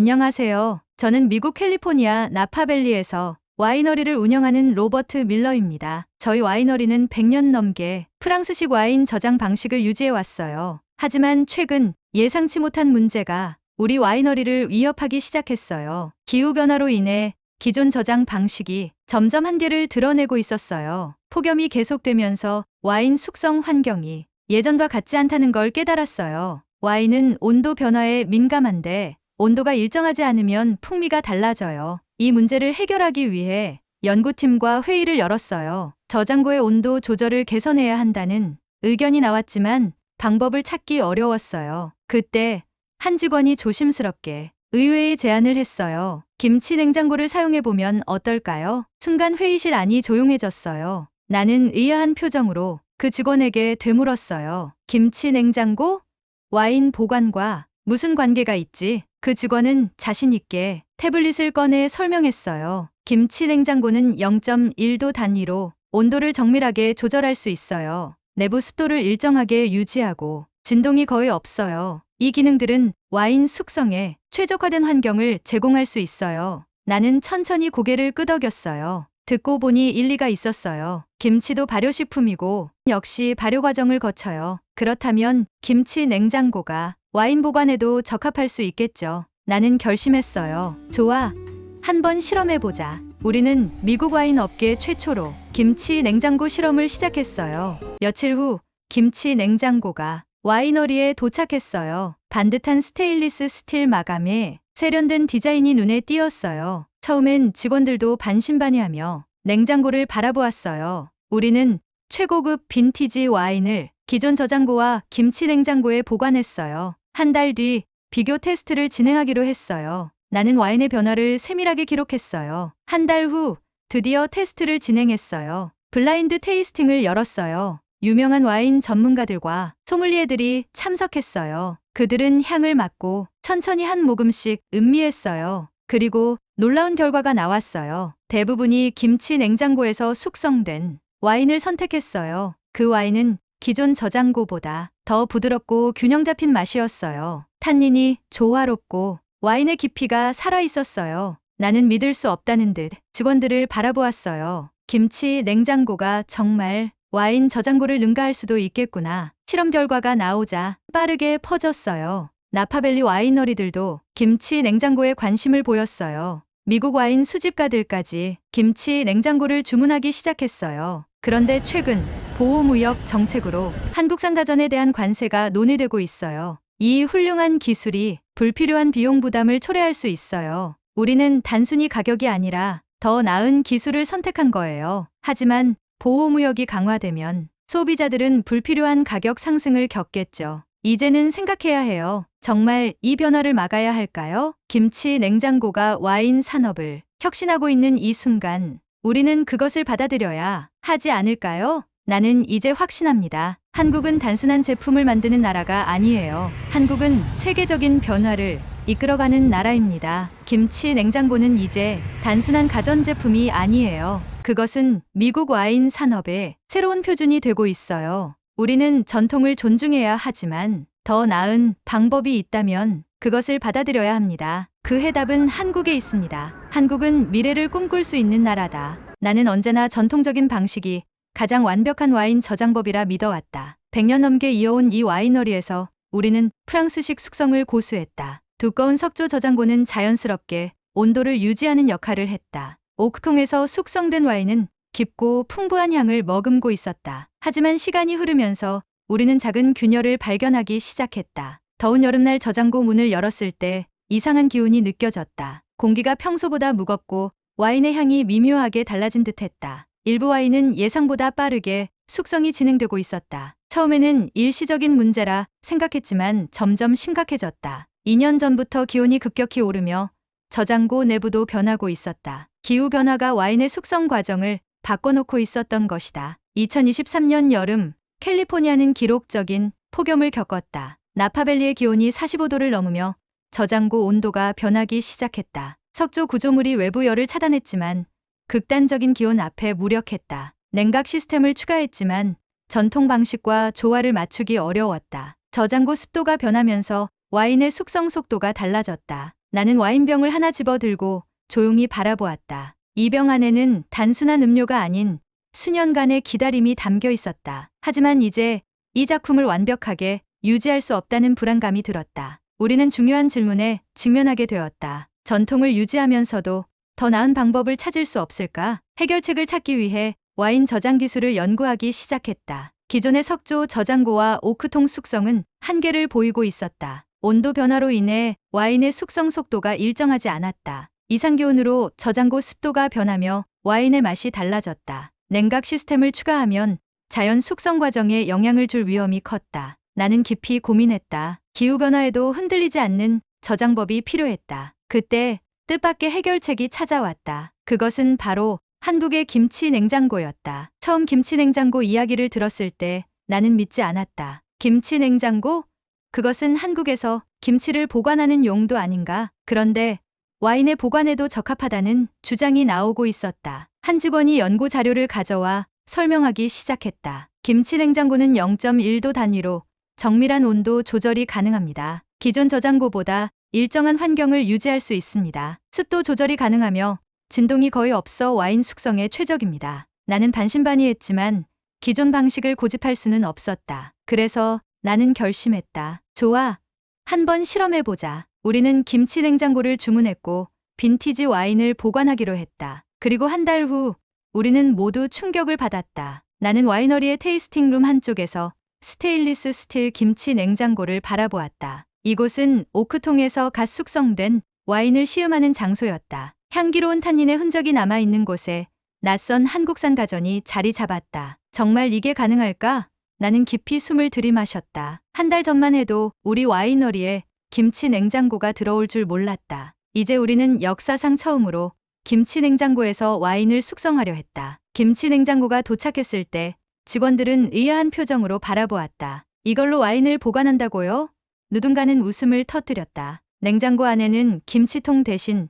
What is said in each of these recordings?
안녕하세요. 저는 미국 캘리포니아 나파밸리에서 와이너리를 운영하는 로버트 밀러입니다. 저희 와이너리는 100년 넘게 프랑스식 와인 저장 방식을 유지해 왔어요. 하지만 최근 예상치 못한 문제가 우리 와이너리를 위협하기 시작했어요. 기후변화로 인해 기존 저장 방식이 점점 한계를 드러내고 있었어요. 폭염이 계속되면서 와인 숙성 환경이 예전과 같지 않다는 걸 깨달았어요. 와인은 온도 변화에 민감한데 온도가 일정하지 않으면 풍미가 달라져요. 이 문제를 해결하기 위해 연구팀과 회의를 열었어요. 저장고의 온도 조절을 개선해야 한다는 의견이 나왔지만 방법을 찾기 어려웠어요. 그때 한 직원이 조심스럽게 의외의 제안을 했어요. 김치 냉장고를 사용해보면 어떨까요? 순간 회의실 안이 조용해졌어요. 나는 의아한 표정으로 그 직원에게 되물었어요. 김치 냉장고? 와인 보관과 무슨 관계가 있지? 그 직원은 자신있게 태블릿을 꺼내 설명했어요. 김치 냉장고는 0.1도 단위로 온도를 정밀하게 조절할 수 있어요. 내부 습도를 일정하게 유지하고 진동이 거의 없어요. 이 기능들은 와인 숙성에 최적화된 환경을 제공할 수 있어요. 나는 천천히 고개를 끄덕였어요. 듣고 보니 일리가 있었어요. 김치도 발효식품이고 역시 발효 과정을 거쳐요. 그렇다면 김치 냉장고가 와인 보관에도 적합할 수 있겠죠. 나는 결심했어요. 좋아. 한번 실험해보자. 우리는 미국 와인 업계 최초로 김치 냉장고 실험을 시작했어요. 며칠 후 김치 냉장고가 와이너리에 도착했어요. 반듯한 스테인리스 스틸 마감에 세련된 디자인이 눈에 띄었어요. 처음엔 직원들도 반신반의하며 냉장고를 바라보았어요. 우리는 최고급 빈티지 와인을 기존 저장고와 김치 냉장고에 보관했어요. 한 달 뒤 비교 테스트를 진행하기로 했어요. 나는 와인의 변화를 세밀하게 기록했어요. 한 달 후 드디어 테스트를 진행했어요. 블라인드 테이스팅을 열었어요. 유명한 와인 전문가들과 소믈리에들이 참석했어요. 그들은 향을 맡고 천천히 한 모금씩 음미했어요. 그리고 놀라운 결과가 나왔어요. 대부분이 김치 냉장고에서 숙성된 와인을 선택했어요. 그 와인은 기존 저장고보다 더 부드럽고 균형 잡힌 맛이었어요. 탄닌이 조화롭고 와인의 깊이가 살아있었어요. 나는 믿을 수 없다는 듯 직원들을 바라보았어요. 김치 냉장고가 정말 와인 저장고를 능가할 수도 있겠구나. 실험 결과가 나오자 빠르게 퍼졌어요. 나파밸리 와이너리들도 김치 냉장고에 관심을 보였어요. 미국 와인 수집가들까지 김치 냉장고를 주문하기 시작했어요. 그런데 최근 보호무역 정책으로 한국산 다전에 대한 관세가 논의되고 있어요. 이 훌륭한 기술이 불필요한 비용 부담을 초래할 수 있어요. 우리는 단순히 가격이 아니라 더 나은 기술을 선택한 거예요. 하지만 보호무역이 강화되면 소비자들은 불필요한 가격 상승을 겪겠죠. 이제는 생각해야 해요. 정말 이 변화를 막아야 할까요? 김치 냉장고가 와인 산업을 혁신하고 있는 이 순간 우리는 그것을 받아들여야 하지 않을까요? 나는 이제 확신합니다. 한국은 단순한 제품을 만드는 나라가 아니에요. 한국은 세계적인 변화를 이끌어가는 나라입니다. 김치 냉장고는 이제 단순한 가전제품이 아니에요. 그것은 미국 와인 산업의 새로운 표준이 되고 있어요. 우리는 전통을 존중해야 하지만 더 나은 방법이 있다면 그것을 받아들여야 합니다. 그 해답은 한국에 있습니다. 한국은 미래를 꿈꿀 수 있는 나라다. 나는 언제나 전통적인 방식이 가장 완벽한 와인 저장법이라 믿어왔다. 100년 넘게 이어온 이 와이너리에서 우리는 프랑스식 숙성을 고수했다. 두꺼운 석조 저장고는 자연스럽게 온도를 유지하는 역할을 했다. 오크통에서 숙성된 와인은 깊고 풍부한 향을 머금고 있었다. 하지만 시간이 흐르면서 우리는 작은 균열을 발견하기 시작했다. 더운 여름날 저장고 문을 열었을 때 이상한 기운이 느껴졌다. 공기가 평소보다 무겁고 와인의 향이 미묘하게 달라진 듯했다. 일부 와인은 예상보다 빠르게 숙성이 진행되고 있었다. 처음에는 일시적인 문제라 생각했지만 점점 심각해졌다. 2년 전부터 기온이 급격히 오르며 저장고 내부도 변하고 있었다. 기후변화가 와인의 숙성 과정을 바꿔놓고 있었던 것이다. 2023년 여름, 캘리포니아는 기록적인 폭염을 겪었다. 나파밸리의 기온이 45도를 넘으며 저장고 온도가 변하기 시작했다. 석조 구조물이 외부 열을 차단했지만 극단적인 기온 앞에 무력했다. 냉각 시스템을 추가했지만 전통 방식과 조화를 맞추기 어려웠다. 저장고 습도가 변하면서 와인의 숙성 속도가 달라졌다. 나는 와인병을 하나 집어들고 조용히 바라보았다. 이 병 안에는 단순한 음료가 아닌 수년간의 기다림이 담겨 있었다. 하지만 이제 이 작품을 완벽하게 유지할 수 없다는 불안감이 들었다. 우리는 중요한 질문에 직면하게 되었다. 전통을 유지하면서도 더 나은 방법을 찾을 수 없을까? 해결책을 찾기 위해 와인 저장 기술을 연구하기 시작했다. 기존의 석조 저장고와 오크통 숙성은 한계를 보이고 있었다. 온도 변화로 인해 와인의 숙성 속도가 일정하지 않았다. 이상기온으로 저장고 습도가 변하며 와인의 맛이 달라졌다. 냉각 시스템을 추가하면 자연 숙성 과정에 영향을 줄 위험이 컸다. 나는 깊이 고민했다. 기후변화에도 흔들리지 않는 저장법이 필요했다. 그때 뜻밖의 해결책이 찾아왔다. 그것은 바로 한국의 김치 냉장고였다. 처음 김치 냉장고 이야기를 들었을 때 나는 믿지 않았다. 김치 냉장고? 그것은 한국에서 김치를 보관하는 용도 아닌가? 그런데 와인의 보관에도 적합하다는 주장이 나오고 있었다. 한 직원이 연구 자료를 가져와 설명하기 시작했다. 김치 냉장고는 0.1도 단위로 정밀한 온도 조절이 가능합니다. 기존 저장고보다 일정한 환경을 유지할 수 있습니다. 습도 조절이 가능하며 진동이 거의 없어 와인 숙성에 최적입니다. 나는 반신반의했지만 기존 방식을 고집할 수는 없었다. 그래서 나는 결심했다. 좋아. 한번 실험해보자. 우리는 김치 냉장고를 주문했고 빈티지 와인을 보관하기로 했다. 그리고 한 달 후 우리는 모두 충격을 받았다. 나는 와이너리의 테이스팅룸 한쪽에서 스테인리스 스틸 김치 냉장고를 바라보았다. 이곳은 오크통에서 갓 숙성된 와인을 시음하는 장소였다. 향기로운 탄닌의 흔적이 남아있는 곳에 낯선 한국산 가전이 자리 잡았다. 정말 이게 가능할까? 나는 깊이 숨을 들이마셨다. 한 달 전만 해도 우리 와이너리에 김치 냉장고가 들어올 줄 몰랐다. 이제 우리는 역사상 처음으로 김치 냉장고에서 와인을 숙성하려 했다. 김치 냉장고가 도착했을 때 직원들은 의아한 표정으로 바라보았다. 이걸로 와인을 보관한다고요? 누군가는 웃음을 터뜨렸다. 냉장고 안에는 김치통 대신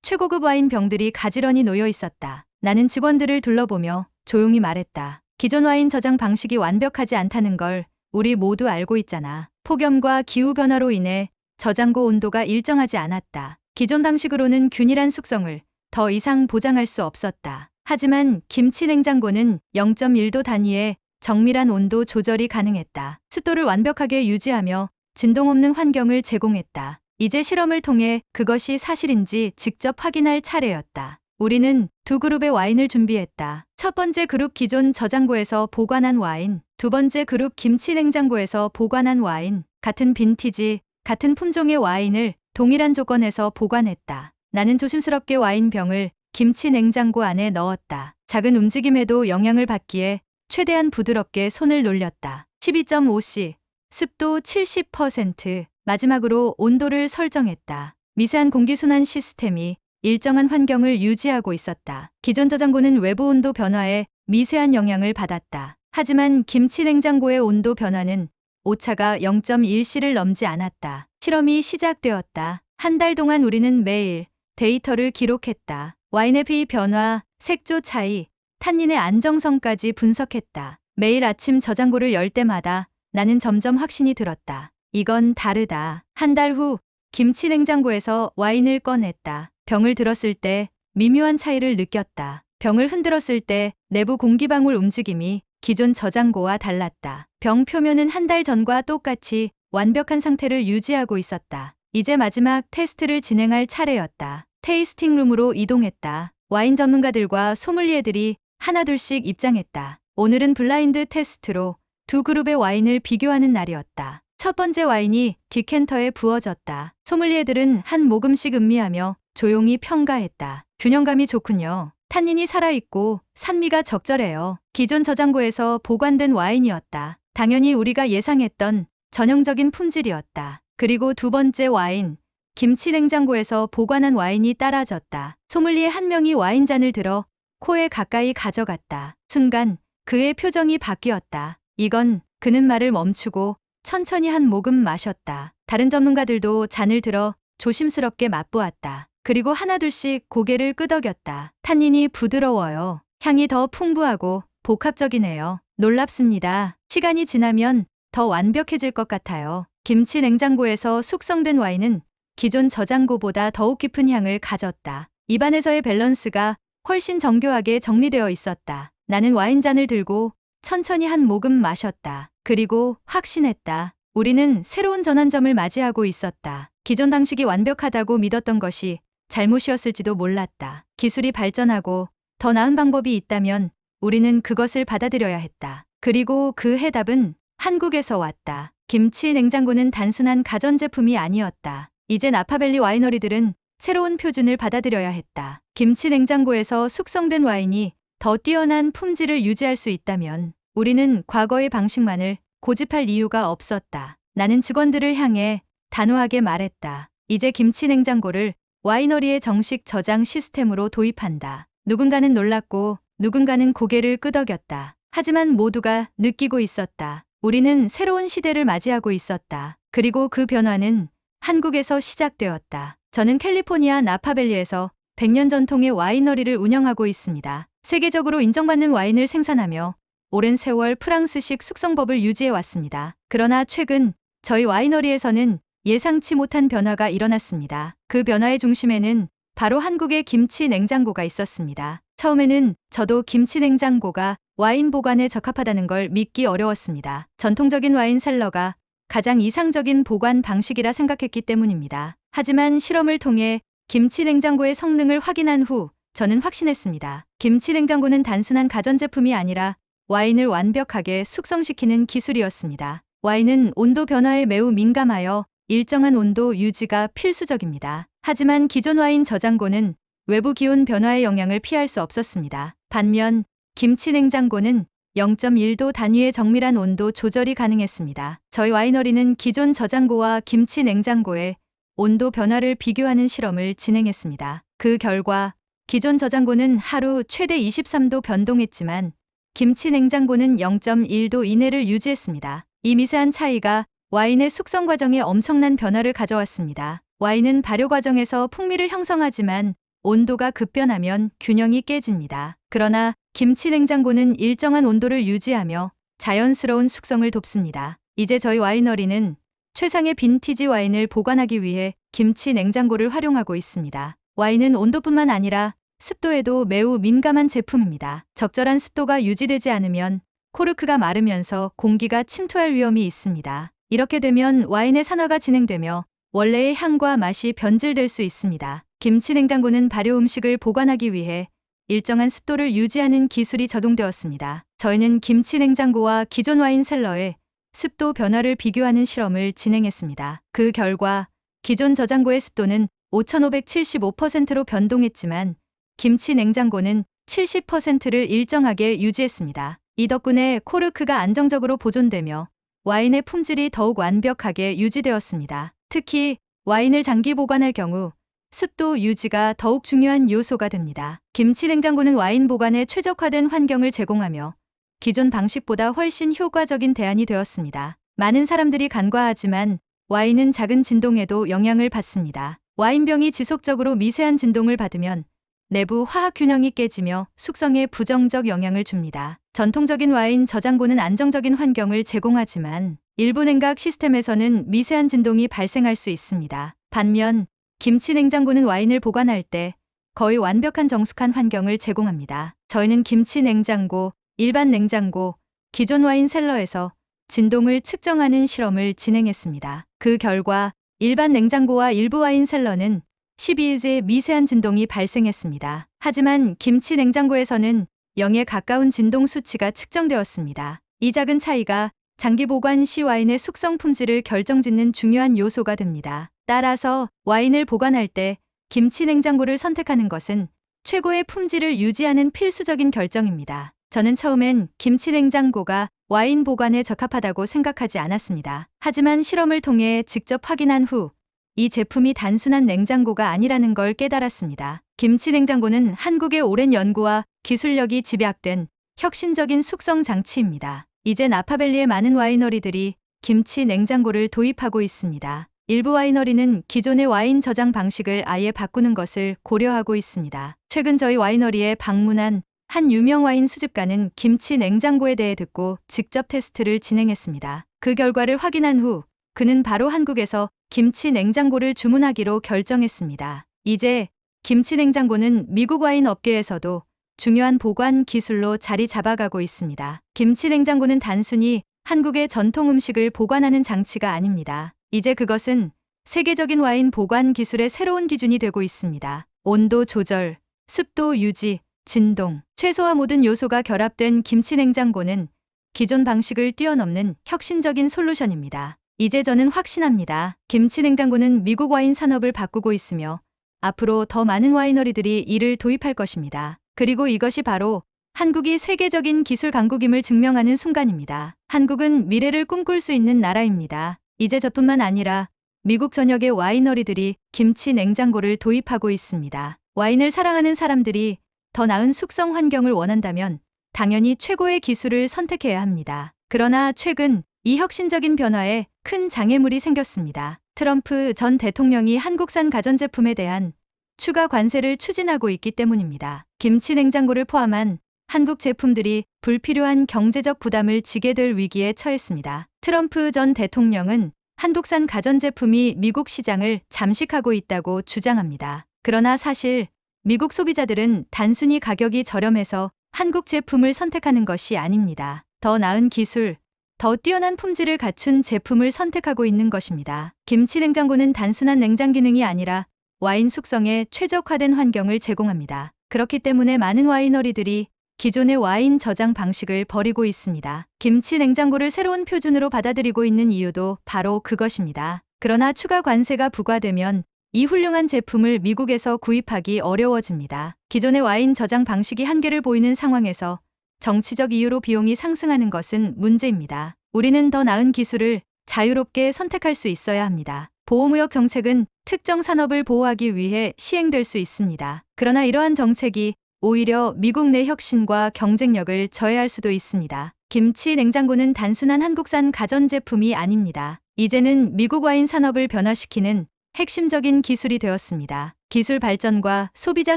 최고급 와인 병들이 가지런히 놓여 있었다. 나는 직원들을 둘러보며 조용히 말했다. 기존 와인 저장 방식이 완벽하지 않다는 걸 우리 모두 알고 있잖아. 폭염과 기후변화로 인해 저장고 온도가 일정하지 않았다. 기존 방식으로는 균일한 숙성을 더 이상 보장할 수 없었다. 하지만 김치 냉장고는 0.1도 단위의 정밀한 온도 조절이 가능했다. 습도를 완벽하게 유지하며 진동 없는 환경을 제공했다. 이제 실험을 통해 그것이 사실인지 직접 확인할 차례였다. 우리는 두 그룹의 와인을 준비했다. 첫 번째 그룹 기존 저장고에서 보관한 와인, 두 번째 그룹 김치 냉장고에서 보관한 와인, 같은 빈티지, 같은 품종의 와인을 동일한 조건에서 보관했다. 나는 조심스럽게 와인병을 김치 냉장고 안에 넣었다. 작은 움직임에도 영향을 받기에 최대한 부드럽게 손을 놀렸다. 12.5C, 습도 70%, 마지막으로 온도를 설정했다. 미세한 공기순환 시스템이 일정한 환경을 유지하고 있었다. 기존 저장고는 외부 온도 변화에 미세한 영향을 받았다. 하지만 김치 냉장고의 온도 변화는 오차가 0.1C를 넘지 않았다. 실험이 시작되었다. 한 달 동안 우리는 매일 데이터를 기록했다. 와인의 pH 변화, 색조 차이, 탄닌의 안정성까지 분석했다. 매일 아침 저장고를 열 때마다 나는 점점 확신이 들었다. 이건 다르다. 한 달 후 김치 냉장고에서 와인을 꺼냈다. 병을 들었을 때 미묘한 차이를 느꼈다. 병을 흔들었을 때 내부 공기방울 움직임이 기존 저장고와 달랐다. 병 표면은 한 달 전과 똑같이 완벽한 상태를 유지하고 있었다. 이제 마지막 테스트를 진행할 차례였다. 테이스팅룸으로 이동했다. 와인 전문가들과 소믈리에들이 하나둘씩 입장했다. 오늘은 블라인드 테스트로 두 그룹의 와인을 비교하는 날이었다. 첫 번째 와인이 디캔터에 부어졌다. 소믈리에들은 한 모금씩 음미하며 조용히 평가했다. 균형감이 좋군요. 탄닌이 살아있고 산미가 적절해요. 기존 저장고에서 보관된 와인이었다. 당연히 우리가 예상했던 전형적인 품질이었다. 그리고 두 번째 와인, 김치 냉장고에서 보관한 와인이 따라졌다. 소믈리에 한 명이 와인잔을 들어 코에 가까이 가져갔다. 순간 그의 표정이 바뀌었다. 이건 그는 말을 멈추고 천천히 한 모금 마셨다. 다른 전문가들도 잔을 들어 조심스럽게 맛보았다. 그리고 하나둘씩 고개를 끄덕였다. 탄닌이 부드러워요. 향이 더 풍부하고 복합적이네요. 놀랍습니다. 시간이 지나면 더 완벽해질 것 같아요. 김치 냉장고에서 숙성된 와인은 기존 저장고보다 더욱 깊은 향을 가졌다. 입안에서의 밸런스가 훨씬 정교하게 정리되어 있었다. 나는 와인잔을 들고 천천히 한 모금 마셨다. 그리고 확신했다. 우리는 새로운 전환점을 맞이하고 있었다. 기존 방식이 완벽하다고 믿었던 것이 잘못이었을지도 몰랐다. 기술이 발전하고 더 나은 방법이 있다면 우리는 그것을 받아들여야 했다. 그리고 그 해답은 한국에서 왔다. 김치 냉장고는 단순한 가전제품이 아니었다. 이제 나파밸리 와이너리들은 새로운 표준을 받아들여야 했다. 김치 냉장고에서 숙성된 와인이 더 뛰어난 품질을 유지할 수 있다면 우리는 과거의 방식만을 고집할 이유가 없었다. 나는 직원들을 향해 단호하게 말했다. 이제 김치 냉장고를 와이너리의 정식 저장 시스템으로 도입한다. 누군가는 놀랐고 누군가는 고개를 끄덕였다. 하지만 모두가 느끼고 있었다. 우리는 새로운 시대를 맞이하고 있었다. 그리고 그 변화는 한국에서 시작되었다. 저는 캘리포니아 나파밸리에서 100년 전통의 와이너리를 운영하고 있습니다. 세계적으로 인정받는 와인을 생산하며 오랜 세월 프랑스식 숙성법을 유지해 왔습니다. 그러나 최근 저희 와이너리에서는 예상치 못한 변화가 일어났습니다. 그 변화의 중심에는 바로 한국의 김치 냉장고가 있었습니다. 처음에는 저도 김치 냉장고가 와인 보관에 적합하다는 걸 믿기 어려웠습니다. 전통적인 와인 셀러가 가장 이상적인 보관 방식이라 생각했기 때문입니다. 하지만 실험을 통해 김치 냉장고의 성능을 확인한 후 저는 확신했습니다. 김치 냉장고는 단순한 가전제품이 아니라 와인을 완벽하게 숙성시키는 기술이었습니다. 와인은 온도 변화에 매우 민감하여 일정한 온도 유지가 필수적입니다. 하지만 기존 와인 저장고는 외부 기온 변화의 영향을 피할 수 없었습니다. 반면 김치 냉장고는 0.1도 단위의 정밀한 온도 조절이 가능했습니다. 저희 와이너리는 기존 저장고와 김치 냉장고의 온도 변화를 비교하는 실험을 진행했습니다. 그 결과 기존 저장고는 하루 최대 23도 변동했지만 김치 냉장고는 0.1도 이내를 유지했습니다. 이 미세한 차이가 와인의 숙성 과정에 엄청난 변화를 가져왔습니다. 와인은 발효 과정에서 풍미를 형성하지만 온도가 급변하면 균형이 깨집니다. 그러나 김치 냉장고는 일정한 온도를 유지하며 자연스러운 숙성을 돕습니다. 이제 저희 와이너리는 최상의 빈티지 와인을 보관하기 위해 김치 냉장고를 활용하고 있습니다. 와인은 온도뿐만 아니라 습도에도 매우 민감한 제품입니다. 적절한 습도가 유지되지 않으면 코르크가 마르면서 공기가 침투할 위험이 있습니다. 이렇게 되면 와인의 산화가 진행되며 원래의 향과 맛이 변질될 수 있습니다. 김치 냉장고는 발효 음식을 보관하기 위해 일정한 습도를 유지하는 기술이 적용되었습니다. 저희는 김치 냉장고와 기존 와인 셀러의 습도 변화를 비교하는 실험을 진행했습니다. 그 결과 기존 저장고의 습도는 5575%로 변동했지만 김치 냉장고는 70%를 일정하게 유지했습니다. 이 덕분에 코르크가 안정적으로 보존되며 와인의 품질이 더욱 완벽하게 유지되었습니다. 특히 와인을 장기 보관할 경우 습도 유지가 더욱 중요한 요소가 됩니다. 김치 냉장고는 와인 보관에 최적화된 환경을 제공하며 기존 방식보다 훨씬 효과적인 대안이 되었습니다. 많은 사람들이 간과하지만 와인은 작은 진동에도 영향을 받습니다. 와인병이 지속적으로 미세한 진동을 받으면 내부 화학 균형이 깨지며 숙성에 부정적 영향을 줍니다. 전통적인 와인 저장고는 안정적인 환경을 제공하지만 일부 냉각 시스템에서는 미세한 진동이 발생할 수 있습니다. 반면 김치 냉장고는 와인을 보관할 때 거의 완벽한 정숙한 환경을 제공합니다. 저희는 김치 냉장고, 일반 냉장고, 기존 와인 셀러에서 진동을 측정하는 실험을 진행했습니다. 그 결과 일반 냉장고와 일부 와인 셀러는 12일째 미세한 진동이 발생했습니다. 하지만 김치 냉장고에서는 0에 가까운 진동 수치가 측정되었습니다. 이 작은 차이가 장기 보관 시 와인의 숙성 품질을 결정짓는 중요한 요소가 됩니다. 따라서 와인을 보관할 때 김치 냉장고를 선택하는 것은 최고의 품질을 유지하는 필수적인 결정입니다. 저는 처음엔 김치 냉장고가 와인 보관에 적합하다고 생각하지 않았습니다. 하지만 실험을 통해 직접 확인한 후 이 제품이 단순한 냉장고가 아니라는 걸 깨달았습니다. 김치 냉장고는 한국의 오랜 연구와 기술력이 집약된 혁신적인 숙성 장치입니다. 이제 나파밸리의 많은 와이너리들이 김치 냉장고를 도입하고 있습니다. 일부 와이너리는 기존의 와인 저장 방식을 아예 바꾸는 것을 고려하고 있습니다. 최근 저희 와이너리에 방문한 한 유명 와인 수집가는 김치 냉장고에 대해 듣고 직접 테스트를 진행했습니다. 그 결과를 확인한 후 그는 바로 한국에서 김치 냉장고를 주문하기로 결정했습니다. 이제 김치 냉장고는 미국 와인 업계에서도 중요한 보관 기술로 자리 잡아가고 있습니다. 김치 냉장고는 단순히 한국의 전통 음식을 보관하는 장치가 아닙니다. 이제 그것은 세계적인 와인 보관 기술의 새로운 기준이 되고 있습니다. 온도 조절, 습도 유지, 진동, 최소화 모든 요소가 결합된 김치 냉장고는 기존 방식을 뛰어넘는 혁신적인 솔루션입니다. 이제 저는 확신합니다. 김치 냉장고는 미국 와인 산업을 바꾸고 있으며 앞으로 더 많은 와이너리들이 이를 도입할 것입니다. 그리고 이것이 바로 한국이 세계적인 기술 강국임을 증명하는 순간입니다. 한국은 미래를 꿈꿀 수 있는 나라입니다. 이제 저뿐만 아니라 미국 전역의 와이너리들이 김치 냉장고를 도입하고 있습니다. 와인을 사랑하는 사람들이 더 나은 숙성 환경을 원한다면 당연히 최고의 기술을 선택해야 합니다. 그러나 최근 이 혁신적인 변화에 큰 장애물이 생겼습니다. 트럼프 전 대통령이 한국산 가전제품에 대한 추가 관세를 추진하고 있기 때문입니다. 김치 냉장고를 포함한 한국 제품들이 불필요한 경제적 부담을 지게 될 위기에 처했습니다. 트럼프 전 대통령은 한국산 가전제품이 미국 시장을 잠식하고 있다고 주장합니다. 그러나 사실 미국 소비자들은 단순히 가격이 저렴해서 한국 제품을 선택하는 것이 아닙니다. 더 나은 기술, 더 뛰어난 품질을 갖춘 제품을 선택하고 있는 것입니다. 김치 냉장고는 단순한 냉장 기능이 아니라 와인 숙성에 최적화된 환경을 제공합니다. 그렇기 때문에 많은 와이너리들이 기존의 와인 저장 방식을 버리고 있습니다. 김치 냉장고를 새로운 표준으로 받아들이고 있는 이유도 바로 그것입니다. 그러나 추가 관세가 부과되면 이 훌륭한 제품을 미국에서 구입하기 어려워집니다. 기존의 와인 저장 방식이 한계를 보이는 상황에서 정치적 이유로 비용이 상승하는 것은 문제입니다. 우리는 더 나은 기술을 자유롭게 선택할 수 있어야 합니다. 보호무역 정책은 특정 산업을 보호하기 위해 시행될 수 있습니다. 그러나 이러한 정책이 오히려 미국 내 혁신과 경쟁력을 저해할 수도 있습니다. 김치 냉장고는 단순한 한국산 가전제품이 아닙니다. 이제는 미국 와인 산업을 변화시키는 핵심적인 기술이 되었습니다. 기술 발전과 소비자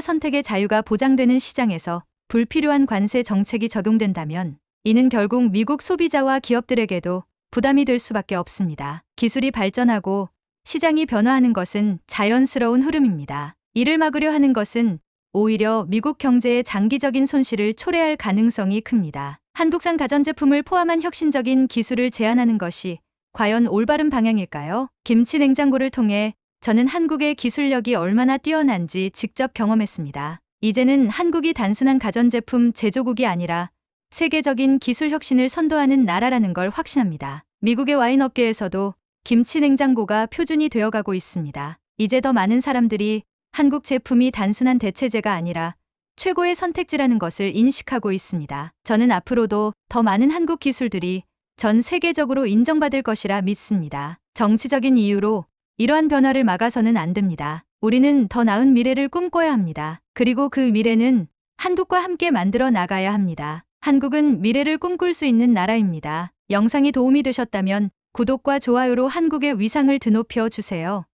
선택의 자유가 보장되는 시장에서 불필요한 관세 정책이 적용된다면 이는 결국 미국 소비자와 기업들에게도 부담이 될 수밖에 없습니다. 기술이 발전하고 시장이 변화하는 것은 자연스러운 흐름입니다. 이를 막으려 하는 것은 오히려 미국 경제의 장기적인 손실을 초래할 가능성이 큽니다. 한국산 가전제품을 포함한 혁신적인 기술을 제안하는 것이 과연 올바른 방향일까요? 김치 냉장고를 통해 저는 한국의 기술력이 얼마나 뛰어난지 직접 경험했습니다. 이제는 한국이 단순한 가전제품 제조국이 아니라 세계적인 기술 혁신을 선도하는 나라라는 걸 확신합니다. 미국의 와인 업계에서도 김치 냉장고가 표준이 되어가고 있습니다. 이제 더 많은 사람들이 한국 제품이 단순한 대체제가 아니라 최고의 선택지라는 것을 인식하고 있습니다. 저는 앞으로도 더 많은 한국 기술들이 전 세계적으로 인정받을 것이라 믿습니다. 정치적인 이유로 이러한 변화를 막아서는 안 됩니다. 우리는 더 나은 미래를 꿈꿔야 합니다. 그리고 그 미래는 한국과 함께 만들어 나가야 합니다. 한국은 미래를 꿈꿀 수 있는 나라입니다. 영상이 도움이 되셨다면 구독과 좋아요로 한국의 위상을 드높여 주세요.